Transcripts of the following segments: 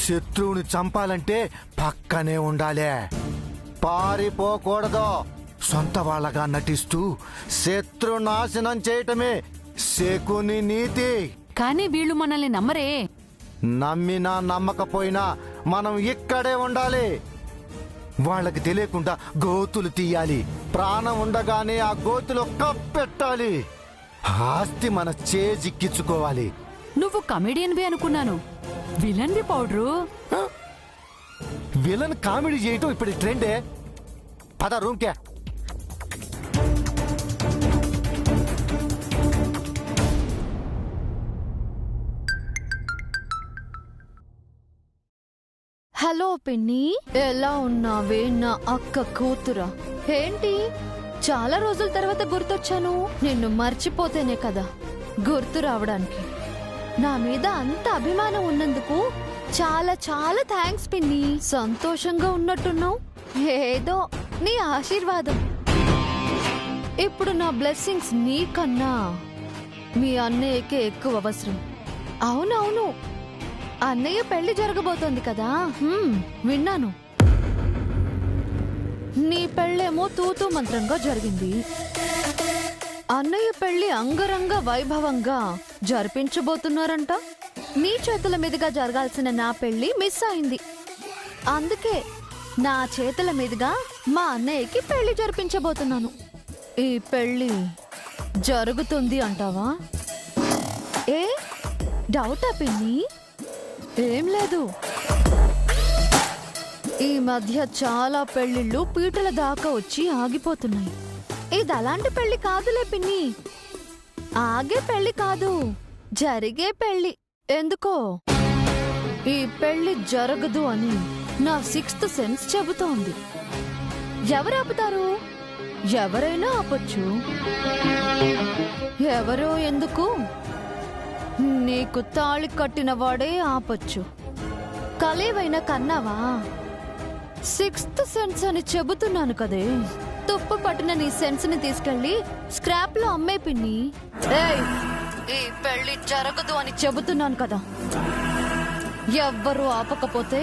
శత్రువుని చంపాలంటే పక్కనే ఉండాలి, పారిపోకూడదు. సొంత వాళ్ళగా నటిస్తూ శత్రు నాశనం చేయటమే శకుని నీతి. కానీ వీళ్ళు మనల్ని నమ్మరే. నమ్మినా నమ్మకపోయినా మనం ఇక్కడే ఉండాలి. వాళ్ళకి తెలియకుండా గోతులు తీయాలి. ప్రాణం ఉండగానే ఆ గోతులో కప్పెట్టాలి. ఆస్తి మన చేజిక్కించుకోవాలి. నువ్వు కమెడియన్వి అనుకున్నాను. విలన్వి పౌడరు. విలన్ కామెడీ చేయటం ఇప్పుడు ట్రెండే. పద రూమ్కే. హలో పిన్ని, ఎలా ఉన్నావే నా అక్క కూతురా? ఏంటి చాలా రోజుల తర్వాత గుర్తొచ్చాను? నిన్ను మర్చిపోతేనే కదా గుర్తు రావడానికి. నా మీద అంత అభిమానం ఉన్నందుకు చాలా చాలా థ్యాంక్స్ పిన్ని. సంతోషంగా ఉన్నట్టున్నావు. ఏదో నీ ఆశీర్వాదం. ఇప్పుడు నా బ్లెస్సింగ్స్ నీకన్నా మీ అన్నయ్యకే ఎక్కువ అవసరం. అవునవును, అన్నయ్య పెళ్లి జరగబోతోంది కదా. విన్నాను. నీ పెళ్ళేమో తూతూ మంత్రంగా జరిగింది. అన్నయ్య పెళ్లి అంగరంగ వైభవంగా జరిపించబోతున్నారంట. నీ చేతుల మీదుగా జరగాల్సిన నా పెళ్లి మిస్ అయింది. అందుకే నా చేతుల మీదుగా మా అన్నయ్యకి పెళ్లి జరిపించబోతున్నాను. ఈ పెళ్లి జరుగుతుంది అంటావా? ఏ డౌటా పిన్ని? ఏం లేదు. ఈ మధ్య చాలా పెళ్లిళ్ళు పీటల దాకా వచ్చి ఆగిపోతున్నాయి. ఇది అలాంటి పెళ్లి కాదులే పిన్ని. ఆగే పెళ్లి కాదు, జరిగే పెళ్లి. ఎందుకో ఈ పెళ్లి జరగదు అని నా 6th సెన్స్ చెబుతోంది. ఎవరు ఆపుతారు? ఎవరైనా ఆపొచ్చు. ఎవరో ఎందుకు? నీకు తాళి కట్టిన వాడే ఆపొచ్చు. కలేవైనా కన్నావా? 6th సెన్స్ అని చెబుతున్నాను కదే. తుప్పు పట్టిన నీ సెన్స్ ని తీసుకెళ్లి స్క్రాప్ లో అమ్మే పిన్ని. ఈ పెళ్లి జరగదు అని చెబుతున్నాను కదా. ఎవ్వరూ ఆపకపోతే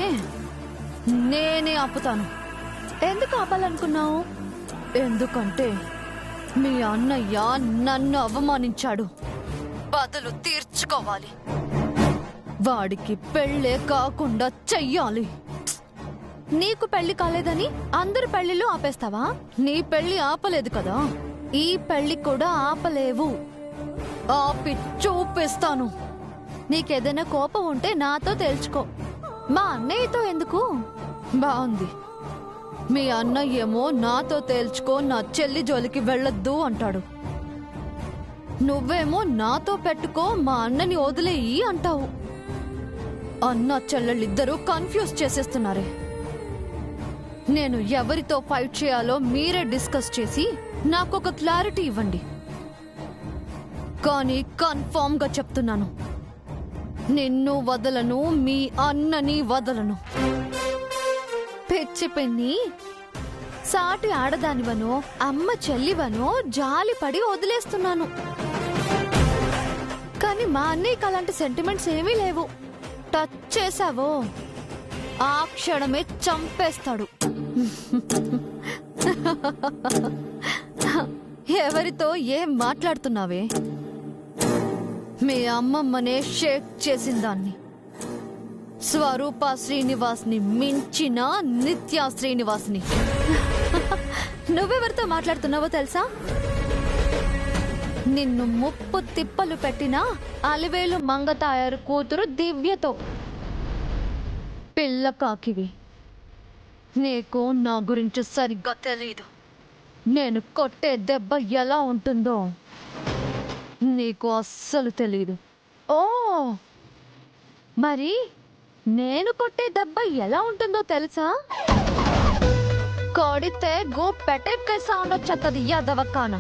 నేనే ఆపుతాను. ఎందుకు ఆపాలనుకున్నావు? ఎందుకంటే మీ అన్నయ్య నన్ను అవమానించాడు. బదులు తీర్చుకోవాలి. వాడికి పెళ్ళే కాకుండా చెయ్యాలి. నీకు పెళ్లి కాలేదని అందరు పెళ్లిళ్ళు ఆపేస్తావా? నీ పెళ్లి ఆపలేదు కదా, ఈ పెళ్లి కూడా ఆపలేవు. ఆపి చూపిస్తాను. నీకేదైనా కోపం ఉంటే నాతో తేల్చుకో. మా అన్నయ్యతో ఎందుకు? బాగుంది. మీ అన్నయ్య ఏమో నాతో తేల్చుకో, నా చెల్లి జోలికి వెళ్ళొద్దు అంటాడు. నువ్వేమో నాతో పెట్టుకో, మా అన్నని వదిలేయి అంటావు. అన్న చెల్లెళ్ళిద్దరూ కన్ఫ్యూజ్ చేసేస్తున్నారే. నేను ఎవరితో ఫైట్ చేయాలో మీరే డిస్కస్ చేసి నాకొక క్లారిటీ ఇవ్వండి. కానీ కన్ఫర్మ్ గా చెప్తున్నాను, నిన్ను వదలను, మీ అన్నని వదలను. పిచ్చి పిన్ని, సాటి ఆడదానివనో అమ్మ చెల్లివనో జాలిపడి వదిలేస్తున్నాను. కానీ మా అన్నయ్యకి అలాంటి సెంటిమెంట్స్ ఏమీ లేవు. టచ్ చేసావో ఆ క్షణమే చంపేస్తాడు. ఎవరితో ఏం మాట్లాడుతున్నావే? మీ అమ్మమ్మనే షేక్ చేసిందాన్ని. స్వరూప శ్రీనివాస్ని మించిన నిత్యా శ్రీనివాస్ని. నువ్వెవరితో మాట్లాడుతున్నావో తెలుసా? నిన్ను ముప్పు తిప్పలు పెట్టిన అలివేలు మంగతాయారు కూతురు దివ్యతో. పిల్ల కాకివి. నీకు నా గురించి సరిగ్గా తెలీదు. నేను కొట్టే దెబ్బ ఎలా ఉంటుందో నీకు అస్సలు తెలీదు. ఓ, మరి నేను కొట్టే దెబ్బ ఎలా ఉంటుందో తెలుసా? కొడితే గో పెటెక్కే సౌండ్ వచ్చేది యాదవకాన.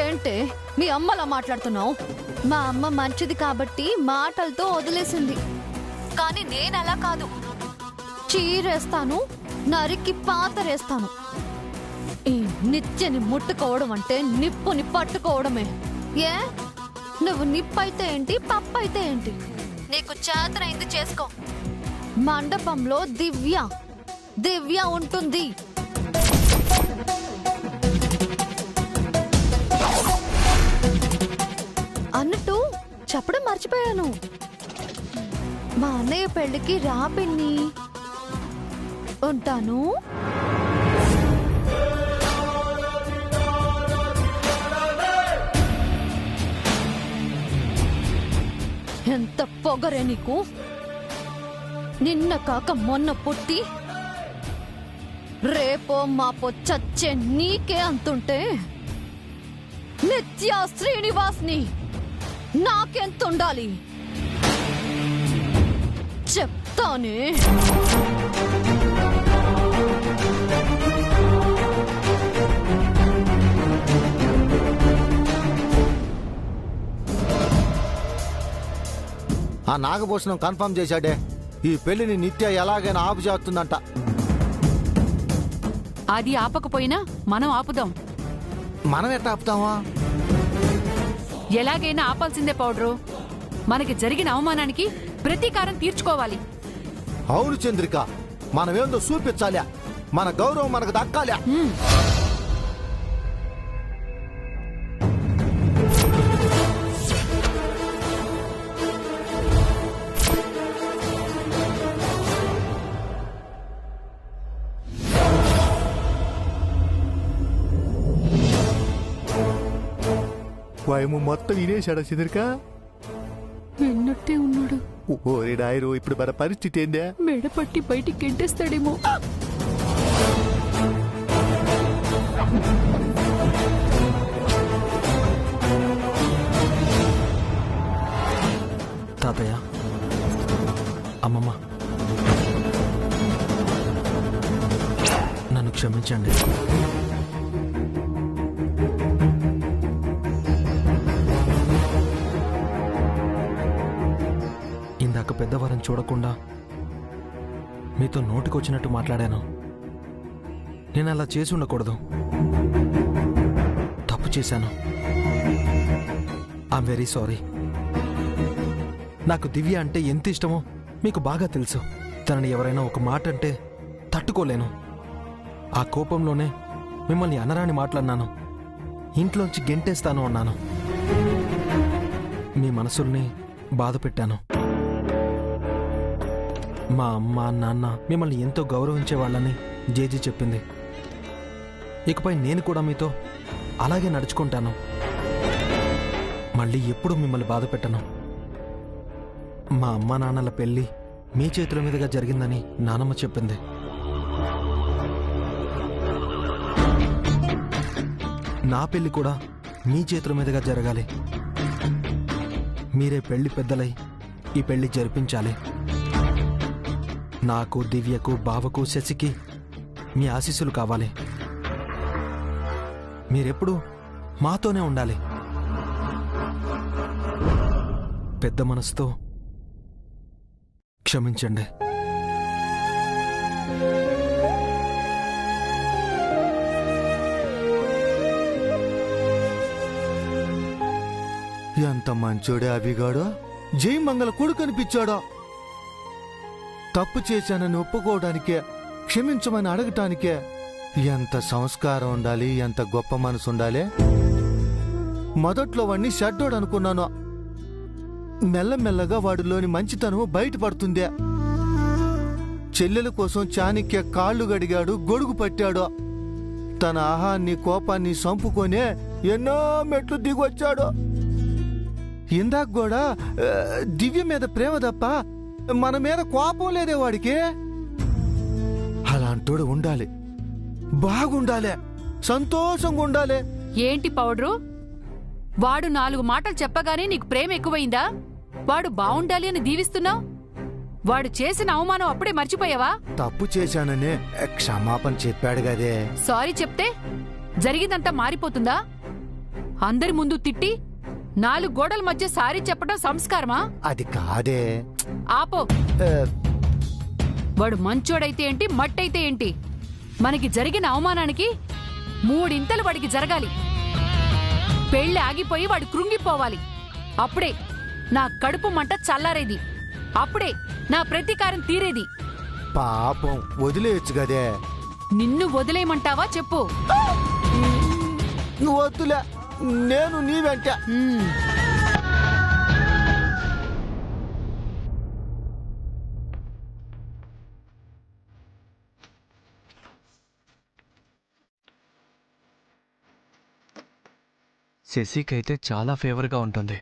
ఏంటి మీ అమ్మలా మాట్లాడుతున్నావు? మా అమ్మ మంచిది కాబట్టి మాటలతో వదిలేసింది. కానీ నేను అలా కాదు. చీరేస్తాను, నరికి పాతరేస్తాను. ఈ నిత్యని ముట్టుకోవడం అంటే నిప్పుని పట్టుకోవడమే. ఏ, నువ్వు నిప్పైతే ఏంటి, పప్పు అయితే ఏంటి? నీకు చేతనైంది చేసుకో. మండపంలో దివ్య ఉంటుంది. అన్నట్టు చెప్పడం మర్చిపోయాను, మా అన్నయ్య పెళ్లికి రా పిన్ని. ఉంటాను. ఎంత పొగరే నీకు! నిన్న కాక మొన్న పుట్టి రేపో మాపో చచ్చే నీకే అంతుంటే నిత్య శ్రీనివాస్ని నాకెంతుండాలి చెప్తానే. ఆ నాగభూషణం కన్ఫర్మ్ చేశాడే, ఈ పెళ్లిని నిత్య ఎలాగైనా ఆపు చేస్తుందంట. అది ఆపకపోయినా మనం ఆపుదాం. మనం ఎట్లా ఆపుతామా? ఎలాగైనా ఆపాల్సిందే పౌడరు. మనకి జరిగిన అవమానానికి ప్రతీకారం తీర్చుకోవాలి. అవును చంద్రిక, మనమేందో చూపించాలి. మన గౌరవం మనకు దక్కాలి. వాయము మొత్తం వినేశాడా చంద్రిక? విన్నట్టే ఉన్నాడు. ఓరే నాయరు, ఇప్పుడు మన పరిస్థితి ఏందే? మెడపట్టి బయటికి గెంటేస్తాడేమో. తాతయ్య, అమ్మమ్మ, నన్ను క్షమించండి. ఇందాక పెద్దవారిని చూడకుండా మీతో నోటికొచ్చినట్టు మాట్లాడాను. నేను అలా చేసి ఉండకూడదు. తప్పు చేశాను. I'm very sorry. నాకు దివ్య అంటే ఎంత ఇష్టమో మీకు బాగా తెలుసు. తనని ఎవరైనా ఒక మాట అంటే తట్టుకోలేను. ఆ కోపంలోనే మిమ్మల్ని అనరాని మాట్లాడినాను. ఇంట్లోంచి గెంటేస్తాను అన్నాను. మీ మనసుల్ని బాధ పెట్టాను. మా అమ్మ నాన్న మిమ్మల్ని ఎంతో గౌరవించే వాళ్ళని జేజీ చెప్పింది. ఇకపై నేను కూడా మీతో అలాగే నడుచుకుంటాను. మళ్ళీ ఎప్పుడూ మిమ్మల్ని బాధ పెట్టను. మా అమ్మ నాన్నల పెళ్లి మీ చేతుల మీదుగా జరిగిందని నానమ్మ చెప్పింది. నా పెళ్లి కూడా మీ చేతుల మీదుగా జరగాలి. మీరే పెళ్లి పెద్దలై ఈ పెళ్లి జరిపించాలి. నాకు, దివ్యకు, బావకు, శశికి మీ ఆశీస్సులు కావాలి. మీరెప్పుడు మాతోనే ఉండాలి. పెద్ద మనసుతో క్షమించండి. ఎంత మంచోడే అభిగాడు. జయమంగళ కొడుకు అనిపించాడో. తప్పు చేశానని ఒప్పుకోవడానికే, క్షమించమని అడగటానికే ఎంత సంస్కారం ఉండాలి, ఎంత గొప్ప మనసు ఉండాలి. మొదట్లో వాడిని షడ్డోడు అనుకున్నాను. మెల్లమెల్లగా వాడిలోని మంచితనం బయటపడుతుందే. చెల్లెల కోసం చాణక్య కాళ్ళు గడిగాడు, గొడుగు పట్టాడు. తన ఆహాన్ని, కోపాన్ని సంపుకొనే ఎన్నో మెట్లు దిగొచ్చాడు. ఇందాక కూడా దివ్య మీద ప్రేమ తప్ప మన మీద కోపం లేదే వాడికి. అలాంటోడు ఉండాలి, బాగుండాలి, సంతోషంగా ఉండాలి. ఏంటి పౌడరు, వాడు 4 మాటలు చెప్పగానే నీకు ప్రేమ ఎక్కువైందా? వాడు బావుండాలి అని దీవిస్తున్నావు. వాడు చేసిన అవమానం అప్పుడే మర్చిపోయావా? తప్పు చేశాననే క్షమాపణ చెప్పాడు గదే. సారీ చెప్తే జరిగిందంతా మారిపోతుందా? అందరి ముందు తిట్టి 4 గోడల మధ్య సారీ చెప్పడం సంస్కారమా? అది కాదే. ఆపో. వాడు మంచోడైతే ఏంటి, మట్టయితే ఏంటి, మనకి జరిగిన అవమానానికి 3 ఇంతలు వాడికి జరగాలి. పెళ్లి ఆగిపోయి వాడు కృంగిపోవాలి. అప్పుడే నా కడుపు మంట చల్లారేది. అప్పుడే నా ప్రతీకారం తీరేది. పాపం వదిలేయచ్చు కదే. నిన్ను వదిలేయమంటావా చెప్పు. నువ్వు వద్దులే, నేను నీ వెంట. శశికైతే చాలా ఫేవర్గా ఉంటుంది.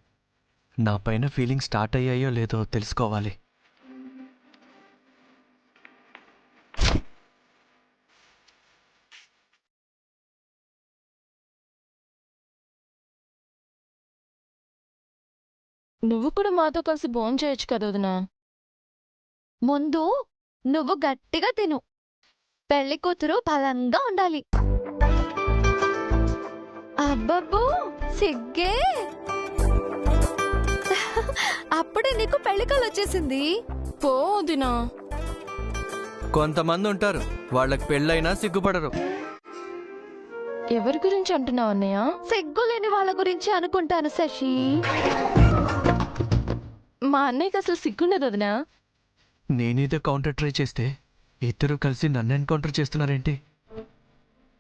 నా పైన ఫీలింగ్ స్టార్ట్ అయ్యాయో లేదో తెలుసుకోవాలి. నువ్వు కూడా మాతో కలిసి భోజనం చేయొచ్చు కదా వదినా. ముందు నువ్వు గట్టిగా తిను. పెళ్లి కూతురు బలంగా ఉండాలి. అబ్బబ్బో సిగ్గే. అప్పుడే నీకు పెళ్లికలు వచ్చేసింది. పో వదినా. కొంతమంది ఉంటారు, వాళ్ళకి పెళ్ళైనా సిగ్గుపడరు. ఎవరి గురించి అంటున్నావు అన్నయ్య? సిగ్గులేని వాళ్ళ గురించి అనుకుంటాను శశి. మా అన్నయ్యకి అసలు సిగ్గుండదు వదినా. నేనేదో కౌంటర్ ట్రై చేస్తే ఇద్దరు కలిసి నన్ను ఎన్కౌంటర్ చేస్తున్నారేంటి?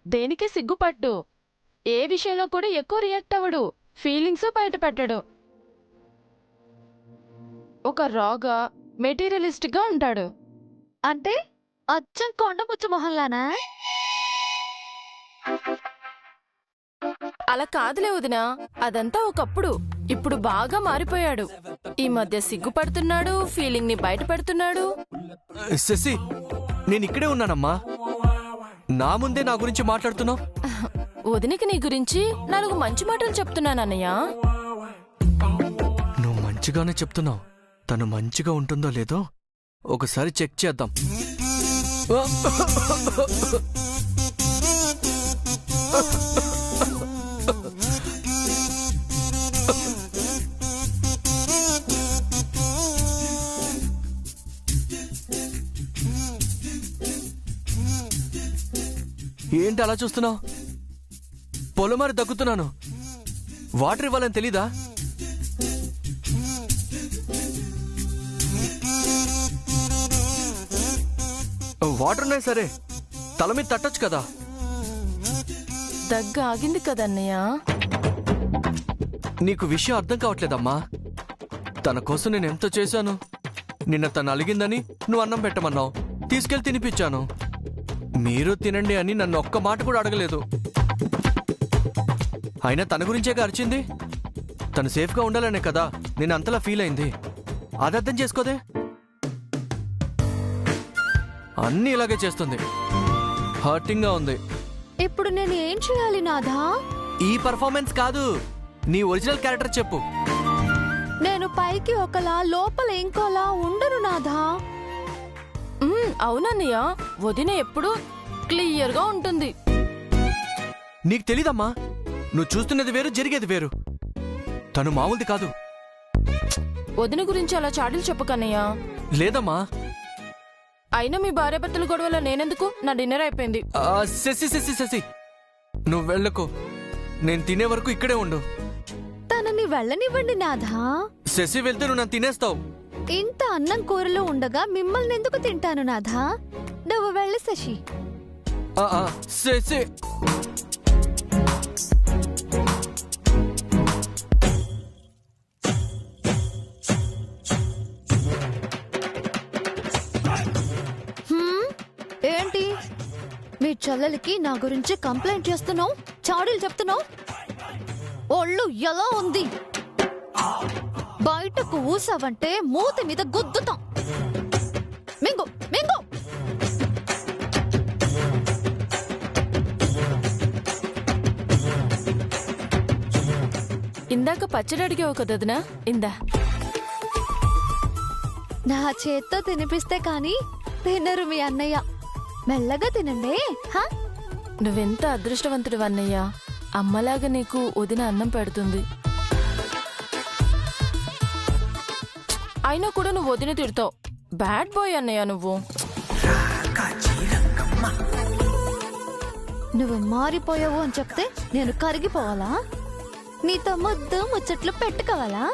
దేనికి సిగ్గుపడ్డు. ఏ విషయంలో కూడా ఎక్కువ రియాక్ట్ అవ్వడు. ఫీలింగ్స్ బయట పెట్టడు. ఒక రాగా మెటీరియలిస్టిక్ గా ఉంటాడు. అంటే అచ్చం కొండముచ్చు మొహంలానా? అలా కాదులే వదినా, అదంతా ఒకప్పుడు. ఇప్పుడు బాగా మారిపోయాడు. ఈ మధ్య సిగ్గుపడుతున్నాడు, ఫీలింగ్ ని బయట పెడుతున్నాడు. శశి, నేను ఇక్కడే ఉన్నానమ్మా. నా ముందే నా గురించి మాట్లాడుతున్నావు. వదినకి నీ గురించి 4 మంచి మాటలు చెప్తున్నానన్నయ్య. నువ్వు మంచిగానే చెప్తున్నావు. తను మంచిగా ఉంటుందో లేదో ఒకసారి చెక్ చేద్దాం. ఏంటి అలా చూస్తున్నావు? పొలమారి దగ్గుతున్నాను. వాటర్ ఇవ్వాలని తెలీదా? వాటర్ ఉన్నాయి సరే, తల మీద తట్టొచ్చు కదా. దగ్గ ఆగింది కదన్నయ్య. నీకు విషయం అర్థం కావట్లేదమ్మా. తన కోసం నేను ఎంత చేశాను. నిన్న తను అలిగిందని నువ్వు అన్నం పెట్టమన్నావు, తీసుకెళ్లి తినిపించాను. మీరు తినండి అని నన్ను ఒక్క మాట కూడా అడగలేదు. అయినా తన గురించేగా అరిచింది. తను సేఫ్గా ఉండాలనే కదా నేను అంతలా ఫీల్ అయింది. అది అర్థం చేసుకోదే. అన్నీ ఇలాగే చేస్తుంది. హర్టింగ్ గా ఉంది. ఇప్పుడు నేను ఏం చేయాలి నాథా? ఈ పర్ఫార్మెన్స్ కాదు, నీ ఒరిజినల్ క్యారెక్టర్ చెప్పు. నేను పైకి ఒకలా లోపల ఇంకోలా ఉండను నాథా. అవునన్నయ్య, వదిన ఎప్పుడు క్లియర్ గా ఉంటుంది. నీకు తెలీదమ్మా, నువ్వు చూస్తున్నది వేరు, జరిగేది వేరు. తను మామూలుది కాదు. వదిన గురించి అలా చాడీలు చెప్పకన్నయ్య. లేదమ్మా. అయినా మీ భార్యాభర్తల గొడవలో నేనెందుకు? నా డిన్నర్ అయిపోయింది. శశి నువ్వు వెళ్ళకు. నేను తినే వరకు ఇక్కడే ఉండు. తనని వెళ్ళనివ్వండి నాథా. శశి వెళ్తే నువ్వు నన్ను తినేస్తావు. ఇంత అన్నం కూరలో ఉండగా మిమ్మల్ని ఎందుకు తింటాను నాథా? నువ్వు వెళ్ళి శశి. శశి ఏంటి మీ చెల్లెలికి నా గురించి కంప్లైంట్ చేస్తున్నావు, చాడీలు చెప్తున్నావు? ఒళ్ళు ఎలా ఉంది? బయటకు ఊసావంటే మూతి మీద గుద్దుతాం. మింగు మింగు. ఇందాక పచ్చడి అడిగావు కదనా, ఇందా. నా చేత్తో తినిపిస్తే కాని తినరు మీ అన్నయ్య. మెల్లగా తినండి. నువ్వెంత అదృష్టవంతుడు అన్నయ్య. అమ్మలాగా నీకు వదిన అన్నం పెడుతుంది. అయినా కూడా నువ్వు వదిన తిడతావు. బ్యాడ్ బాయ్ అన్నయ్య నువ్వు. నువ్వు మారిపోయావు అని చెప్తే నేను కరిగిపోవాలా? నీతో ముద్దు ముచ్చట్లు పెట్టుకోవాలా?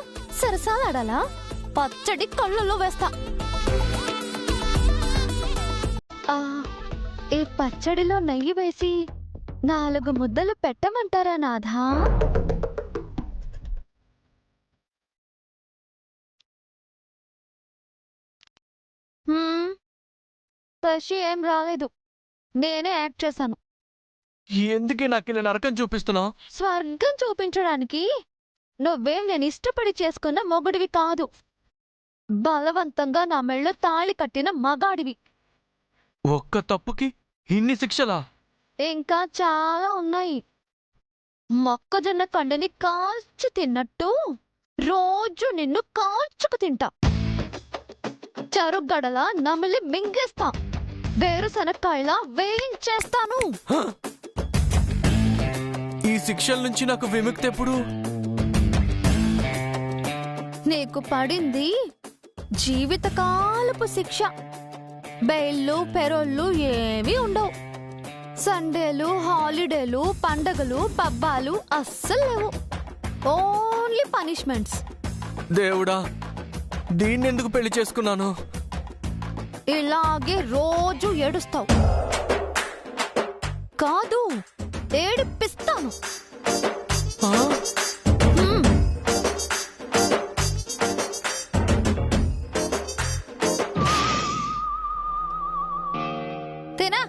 సరసాలాడాలా? పచ్చడి కళ్ళలో వేస్తా. ఈ పచ్చడిలో నెయ్యి వేసి 4 ముద్దలు పెట్టమంటారా నాథా? శశి ఏం రాలేదు, నేనే యాక్ట్ చేశాను. ఎందుకే నాకు ఇలా నరకం చూపిస్తున్నావు? స్వర్గం చూపించడానికి నువ్వేం నేను ఇష్టపడి చేసుకున్న మొగుడివి కాదు, బలవంతంగా నా మెళ్ళో తాళి కట్టిన మగాడివి. ఒక్క తప్పుకి ఇన్ని శిక్షలా? ఇంకా చాలా ఉన్నాయి. మొక్కజొన్న కండని కాల్చి తిన్నట్టు రోజు నిన్ను కాల్చుకు తింటా. చెరుగడలా నమిలి మింగేస్తా. వేరుశనక్కాయలా వేయించేస్తాను. ఈ శిక్షల నుంచి నాకు విముక్తి ఎప్పుడు? నీకు పడింది జీవితకాలపు శిక్ష. బెయిల్లు పెరోళ్ళు ఏమీ ఉండవు. సండేలు, హాలిడేలు, పండగలు, పబ్బాలు అస్సలు లేవు. Only punishments. దేవుడా, దీన్ని ఎందుకు పెళ్లి చేసుకున్నాను? ఇలాగే రోజు ఏడుస్తావు. కాదు, ఏడిపిస్తాను. తినా.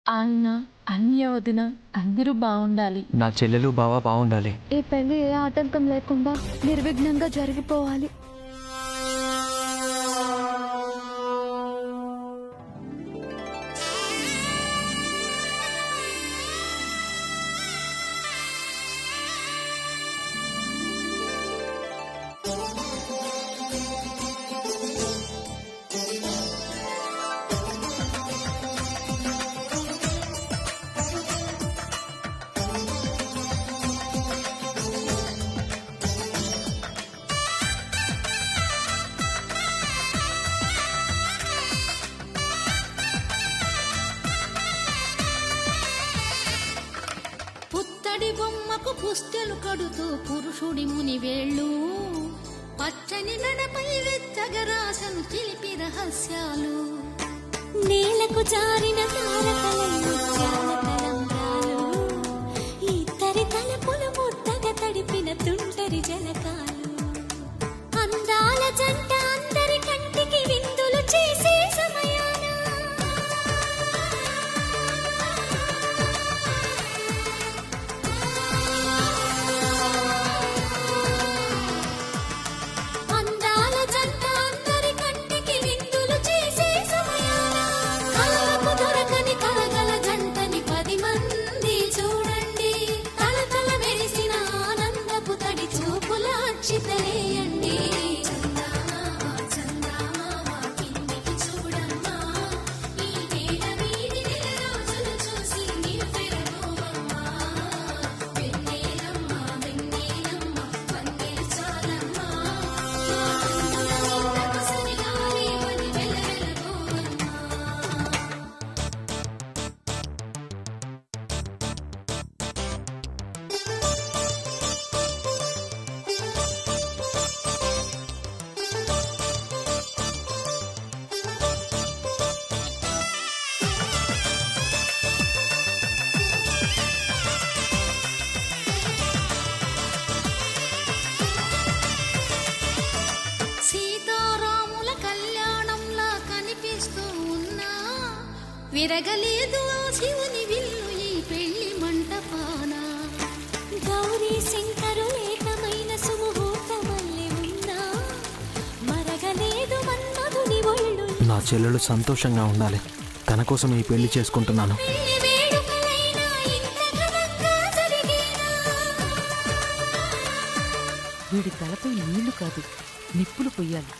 అన్న, అన్య వదిన అందరూ బాగుండాలి. నా చెల్లెలు బావా బాగుండాలి. ఈ పెళ్లి ఏ ఆటంకం లేకుండా నిర్విఘ్నంగా జరిగిపోవాలి. బొమ్మకు పుస్తెలు కడుతూ పురుషుడి ముని వేళ్ళు పచ్చని నడపై వెచ్చగరాసను చిలిపి రహస్యాలు నేలకు జారిన తారకలై ముత్యాల తలంబ్రాలు ఇద్దరి తలపులు ముద్దగా తడిపిన తుంటరి జలకాలు అందాల జంట అందరి కంటికి విందులు చేసే సమయాన దొరక విరగలేదు ఆ శివుని విల్లు ఈ పెళ్లి మంటపాన. గౌరీ శంకరు ఏకమైన సుముహూర్తమల్లె ఉన్నా మరగలేదు మన్మధుని ఒళ్ళు. నా చెల్లెలు సంతోషంగా ఉండాలి. తన కోసం ఈ పెళ్లి చేసుకుంటున్నాను. పెళ్లి వేడుకలైనా ఇంత ఘనంగా జరిగేనా? వీడి తలపై నీళ్లు కాదు నిప్పులు పొయ్యాలి.